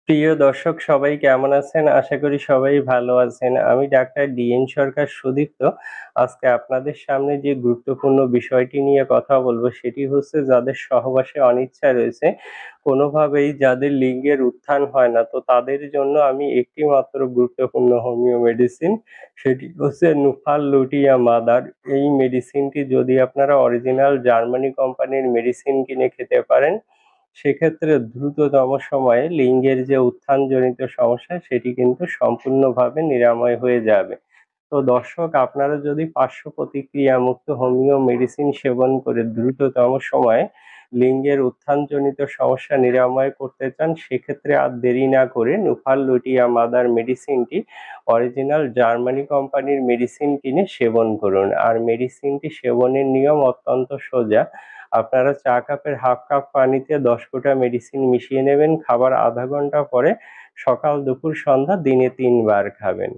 প্রিয় দর্শক সবাই কেমন আছেন? আশা করি সবাই ভালো আছেন। আমি ডাক্তার ডিএন সরকার সুদীপ্ত। আজকে আপনাদের সামনে যে গুরুত্বপূর্ণ বিষয়টি নিয়ে কথা বলবো সেটি হচ্ছে যাদের সহবাসে অনিচ্ছা রয়েছে, কোনোভাবেই যাদের লিঙ্গের উত্থান হয় না, তো তাদের জন্য আমি একটি মাত্র গুরুত্বপূর্ণ হোমিও মেডিসিন, সেটি হচ্ছে নুফাল লুটিয়া মাদার। এই মেডিসিনটি যদি আপনারা অরিজিনাল জার্মানি কোম্পানির মেডিসিন কিনে খেতে পারেন, সেক্ষেত্রে দ্রুততম সময়ে লিঙ্গের যে উত্থানজনিত সমস্যা সেটি কিন্তু সম্পূর্ণভাবে নিরাময় হয়ে যাবে। তো দর্শক, আপনারা যদি পার্শ্ব প্রতিক্রিয়ামুক্ত হোমিও মেডিসিন সেবন করে দ্রুততম সময়ে লিঙ্গের উত্থানজনিত সমস্যা নিরাময় করতে চান, সেক্ষেত্রে আর দেরি না করে নুফাল লুটিয়া মাদার মেডিসিনটি অরিজিনাল জার্মানি কোম্পানির মেডিসিন কিনে সেবন করুন। আর মেডিসিনটি সেবনের নিয়ম অত্যন্ত সোজা। আপনারা চা কাপের হাফ কাপ পানিতে ১০ ফোঁটা মেডিসিন মিশিয়ে নেবেন। খাবার আধা ঘন্টা পরে সকাল, দুপুর, সন্ধ্যা দিনে ৩ বার খাবেন।